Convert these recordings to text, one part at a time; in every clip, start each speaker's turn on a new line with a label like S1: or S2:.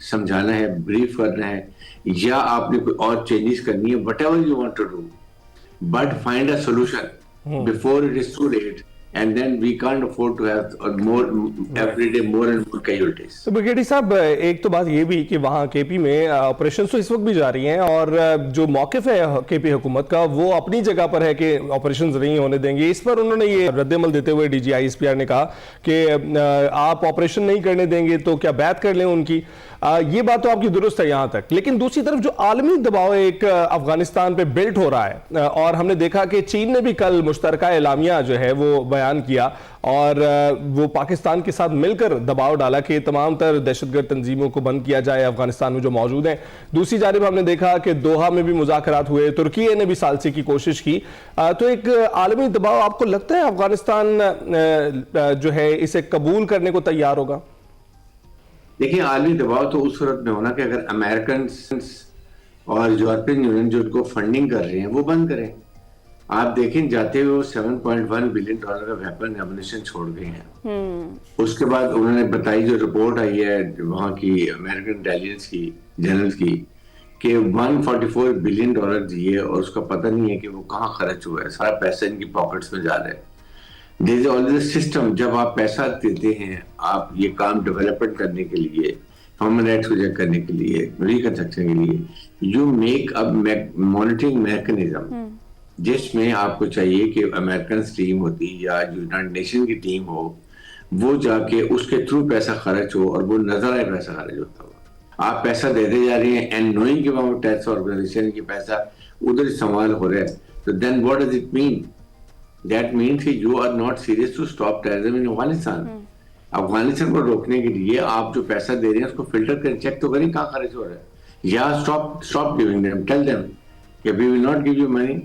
S1: سمجھانا ہے, بریف کرنا ہے, یا آپ نے کوئی اور چینجز کرنی ہے, whatever you want to do, but find a solution before it is too late, and then we can't afford to have more every day more and more casualties.
S2: تو بریگیڈیئر صاحب ایک تو بات یہ بھی کہ وہاں کے پی میں آپریشنز تو اس وقت بھی جاری ہیں اور جو موقف ہے کے پی حکومت کا وہ اپنی جگہ پر ہے کہ آپریشنز نہیں ہونے دیں گے. اس پر انہوں نے یہ رد عمل دیتے ہوئے D G I S P R نے کہا کہ آپ آپریشن نہیں کرنے دیں گے تو کیا بیعت کر لیں ان کی. یہ بات تو آپ کی درست ہے یہاں تک, لیکن دوسری طرف جو عالمی دباؤ ایک افغانستان پہ بلٹ ہو رہا ہے, اور ہم نے دیکھا کہ چین نے بھی کل مشترکہ اعلامیہ جو ہے وہ بیان کیا اور وہ پاکستان کے ساتھ مل کر دباؤ ڈالا کہ تمام تر دہشت گرد تنظیموں کو بند کیا جائے افغانستان میں جو موجود ہیں. دوسری جانب ہم نے دیکھا کہ دوحہ میں بھی مذاکرات ہوئے, ترکیے نے بھی ثالثی کی کوشش کی. تو ایک عالمی دباؤ آپ کو لگتا ہے افغانستان جو ہے اسے قبول کرنے کو تیار ہوگا؟
S1: دیکھیں, عالمی دباؤ تو اس صورت میں ہونا کہ اگر امریکنز اور یورپین یونین جو ان کو فنڈنگ کر رہے ہیں وہ بند کریں. آپ دیکھیں جاتے ہوئے وہ $7.1 بلین کا ویپن ایمونیشن چھوڑ گئے ہیں. اس کے بعد انہوں نے بتائی جو رپورٹ آئی ہے وہاں کی امریکن انٹیلیجنس کی جنرل کی کہ $144 بلین دیے اور اس کا پتہ نہیں ہے کہ وہ کہاں خرچ ہوا ہے, سارا پیسہ ان کی پاکٹس میں جا رہا ہے. دیر از آلویز سسٹم, جب آپ پیسہ دیتے ہیں آپ یہ کام ڈیولپمنٹ کرنے کے لیے, ہیومن رائٹس کو چیک کرنے کے لیے, ریکنسٹرکشن کے لیے, you make a monitoring mechanism جس میں آپ کو چاہیے کہ امریکنز ٹیم ہوتی یا یونائٹڈ نیشن کی ٹیم ہو, وہ جا کے اس کے تھرو پیسہ خرچ ہو اور وہ نظر آئے پیسہ خرچ ہوتا ہو. آپ پیسہ دیتے جا رہے ہیں اینڈ نوئنگ کہ وہاں ٹیکس آرگنائزیشن کی پیسہ ادھر استعمال ہو رہا ہے, تو then what does it mean? That means کہ you are not serious to stop terrorism in Afghanistan. Afghanistan کو روکنے کے لیے آپ جو پیسہ دے رہے ہیں اس کو فلٹر کریں, چیک تو کریں کہاں خرچ ہو رہا ہے, یا stop giving them, tell them کہ we will not give you money,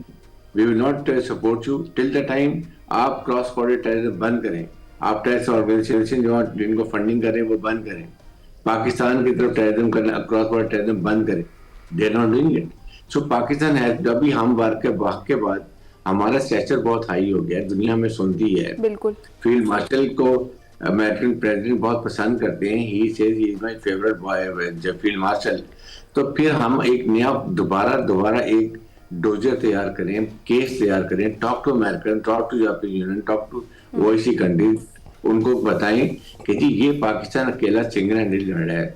S1: we will not support you till the time آپ کراس بارڈر ٹیررزم بند کریں, آپ ٹیررسٹ آرگنائزیشن جو جن کو فنڈنگ کریں وہ بند کریں, پاکستان کی طرف ٹیررزم کرنا کراس بارڈر ٹیررزم بند کریں. they are not doing it. so Pakistan ہے ابھی ہم واقع کے بعد ہمارا اسٹیچر بہت ہائی ہو گیا, دنیا میں سنتی ہے. بالکل. فیلڈ مارشل کو امریکن پریزیڈنٹ بہت پسند کرتے ہیں, he says he is my favourite boy جب فیلڈ مارشل. تو پھر ہم ایک نیا دوبارہ ایک ڈوزر تیار کریں, کیس تیار کریں, talk to American, talk to European union, talk to OIC countries, ان کو بتائیں کہ جی یہ پاکستان اکیلا سنگل ہینڈل لڑ رہا ہے,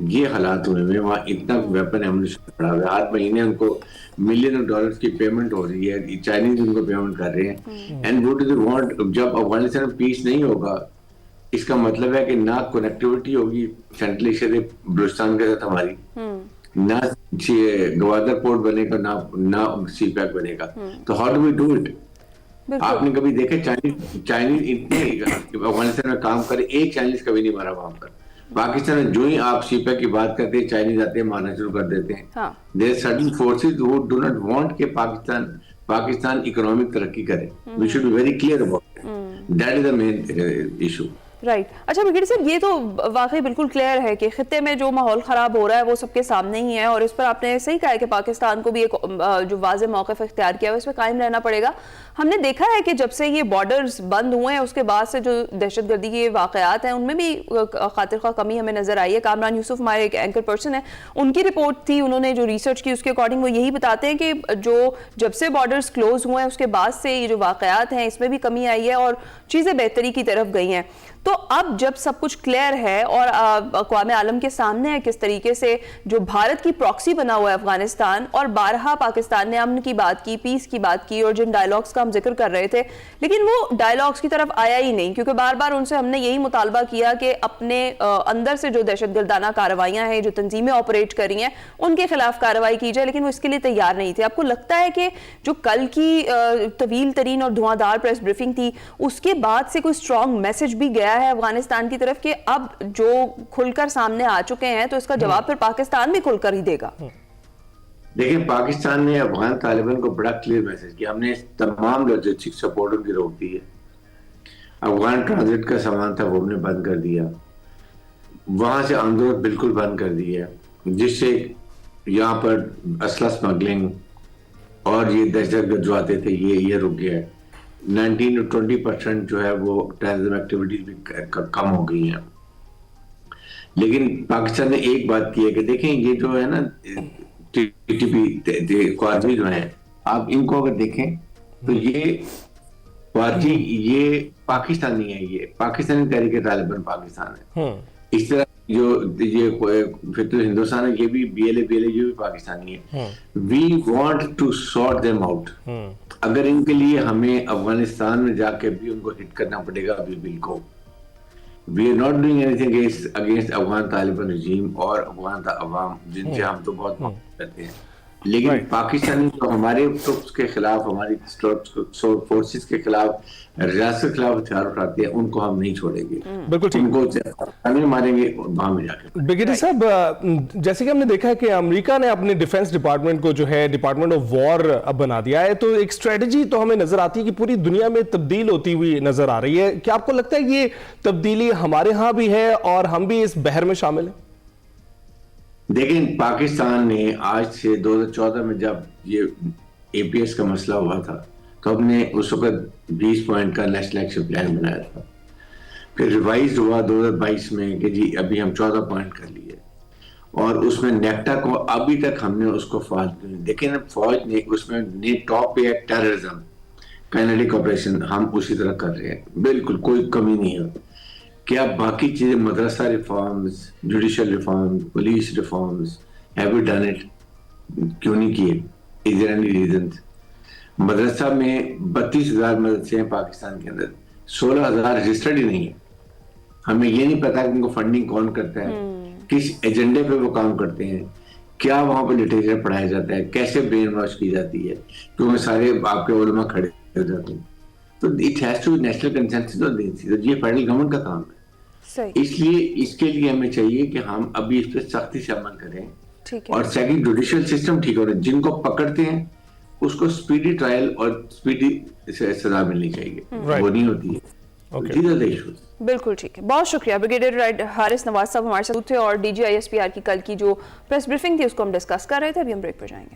S1: یہ حالات ہوئے ہیں, وہاں اتنا ویپن ایمونیشن پڑا ہوا ہے, ہر مہینے ان کو ملین آف ڈالرز کی پیمنٹ ہو رہی ہے, چائنیز ان کو پیمنٹ کر رہے ہیں. And what do they want? جب افغانستان میں پیس نہیں ہوگا اس کا مطلب ہے کہ نہ کنیکٹیوٹی ہوگی سینٹرل ایشیا سے بلوچستان کے ساتھ ہماری, نہ گوادر پورٹ بنے گا, نہ سی پیک بنے گا. تو how do we do it? آپ نے کبھی دیکھے چائنیز اتنے افغانستان میں کام کرے, ایک چائنیز کبھی نہیں مارا وہاں پر. پاکستان میں جو ہی آپ سی پیک کی بات کرتے ہیں چائنیز آتے ہیں مارنا شروع کر دیتے ہیں. there are certain forces who do not want کہ پاکستان اکنامک ترقی کرے. we should be very clear about it. that is the main issue.
S3: Right. اچھا بریگیڈیئر صاحب, یہ تو واقعی بالکل کلیئر ہے کہ خطے میں جو ماحول خراب ہو رہا ہے وہ سب کے سامنے ہی ہے, اور اس پر آپ نے صحیح کہا ہے کہ پاکستان کو بھی ایک جو واضح موقف اختیار کیا ہے اس پہ قائم رہنا پڑے گا. ہم نے دیکھا ہے کہ جب سے یہ بارڈرز بند ہوئے ہیں اس کے بعد سے جو دہشت گردی کے واقعات ہیں ان میں بھی خاطر خواہ کمی ہمیں نظر آئی ہے. کامران یوسف ہمارے ایک اینکر پرسن ہیں, ان کی رپورٹ تھی, انہوں نے جو ریسرچ کی اس کے اکارڈنگ وہ یہی بتاتے ہیں کہ جو جب سے بارڈرز کلوز ہوئے ہیں اس کے بعد سے یہ جو واقعات ہیں اس میں بھی کمی آئی ہے اور چیزیں بہتری کی طرف گئی ہیں. تو اب جب سب کچھ کلیئر ہے اور اقوام عالم کے سامنے ہے کس طریقے سے جو بھارت کی پراکسی بنا ہوا ہے افغانستان, اور بارہا پاکستان نے امن کی بات کی, پیس کی بات کی, اور جن ڈائیلاگز کا ہم ذکر کر رہے تھے, لیکن وہ ڈائیلاگز کی طرف آیا ہی نہیں, کیونکہ بار بار ان سے ہم نے یہی مطالبہ کیا کہ اپنے اندر سے جو دہشت گردانہ کارروائیاں ہیں, جو تنظیمیں آپریٹ کر رہی ہیں, ان کے خلاف کارروائی کی جائے, لیکن وہ اس کے لیے تیار نہیں تھے. آپ کو لگتا ہے کہ جو کل کی طویل ترین اور دھواں دھار پریس بریفنگ تھی اس کے بعد سے کوئی اسٹرانگ میسج بھی گیا ہے افغانستان کی طرف کہ اب جو کھل کر سامنے آ چکے ہیں تو اس کا جواب پھر پاکستان بھی کھل کر ہی دے گا؟
S1: دیکھیں, پاکستان نے افغان طالبان کو بڑا کلیئر میسج کیا, ہم نے تمام لاجسٹک سپورٹ ان کی روک دی ہے. افغان ٹرانزٹ کا سامان تھا وہ ہم نے بند کر دیا, وہاں سے آمد بالکل بند کر دی ہے, جس سے یہاں پر اسلحہ اسمگلنگ اور یہ دہشت گرد جو آتے تھے یہ رک گیا ہے. 19 to 20% جو ہے وہ ٹیررزم ایکٹیویٹیز بھی کم ہو گئی ہیں. لیکن پاکستان نے ایک بات کی ہے کہ دیکھیں یہ جو ہے نا TTP خوارزمی جو ہیں، آپ ان کو اگر دیکھیں تو یہ خوارزمی یہ پاکستانی ہے، یہ پاکستانی تحریک طالبان پاکستان ہے. اس طرح جو یہ فکر ہندوستان ہے یہ بھی BLA یہ بھی پاکستانی ہے. We want to sort them out. اگر ان کے لیے ہمیں افغانستان میں جا کے بھی ان کو ہٹ کرنا پڑے گا، we will go. We are not doing anything against Afghan Taliban regime اور افغان عوام جن سے ہم تو بہت محبت کرتے ہیں، لیکن پاکستانی جو ہمارے ٹروپس کے خلاف، ہماری فورسز کے خلاف، ریاست کے خلاف ہتھیار اٹھاتے ہیں، ان کو ہم نہیں چھوڑیں گے.
S2: بالکل ٹھیک.
S1: ان کو ماریں گے وہاں میں جا کے.
S2: بریگیڈیئر صاحب، جیسے کہ ہم نے دیکھا ہے کہ امریکہ نے اپنے ڈیفنس ڈپارٹمنٹ کو جو ہے ڈپارٹمنٹ آف وار اب بنا دیا ہے، تو ایک اسٹریٹجی تو ہمیں نظر آتی ہے کہ پوری دنیا میں تبدیل ہوتی ہوئی نظر آ رہی ہے. کیا آپ کو لگتا ہے یہ تبدیلی ہمارے ہاں بھی ہے اور ہم بھی اس بحر میں شامل ہیں؟
S1: دیکھیں پاکستان نے آج سے 2014 میں جب یہ APS کا مسئلہ ہوا تھا تو ہم نے اس وقت 20 پوائنٹ کا نیشنل ایکشن پلان بنایا تھا. پھر ریوائز ہوا 2022 میں کہ جی ابھی ہم 14 پوائنٹ کر لیے، اور اس میں نیکٹا کو ابھی تک ہم نے اس کو فعال کیا. لیکن فوج نے اس میں ٹاپ پہ ہے ٹیررزم، کائنیٹک آپریشن، ہم اسی طرح کر رہے ہیں، بالکل کوئی کمی نہیں ہے. کیا باقی چیزیں مدرسہ reforms, judicial reforms, police reforms, have you done it? کیوں نہیں کیے؟ از دیر اینی ریزنز؟ مدرسہ میں 32,000 مدرسے ہیں پاکستان کے اندر، 16,000 رجسٹرڈ ہی نہیں ہیں. ہمیں یہ نہیں پتا کہ ان کو فنڈنگ کون کرتا ہے، کس ایجنڈے پہ وہ کام کرتے ہیں، کیا وہاں پہ لٹریچر پڑھایا جاتا ہے، کیسے برین واش کی جاتی ہے، کیونکہ سارے آپ کے علماء کھڑے ہو جاتے ہیں. تو it has to national consensus, یہ فیڈرل گورنمنٹ کا کام ہے. اس لیے اس کے لیے ہمیں چاہیے کہ ہم ابھی اس پہ سختی سے عمل کریں، اور سیکنڈ جوڈیشل سسٹم ٹھیک ہو رہا ہے. جن کو پکڑتے ہیں اس کو سپیڈی ٹرائل اور سپیڈی سزا ملنی چاہیے، وہ نہیں ہوتی ہے.
S3: بالکل ٹھیک ہے. بہت شکریہ بریگیڈیئر حارث نواز صاحب ہمارے ساتھ تھے، اور DG ISPR کی کل کی جو پریس بریفنگ تھی اس کو ہم ڈسکس کر رہے تھے. ابھی ہم بریک پر جائیں گے.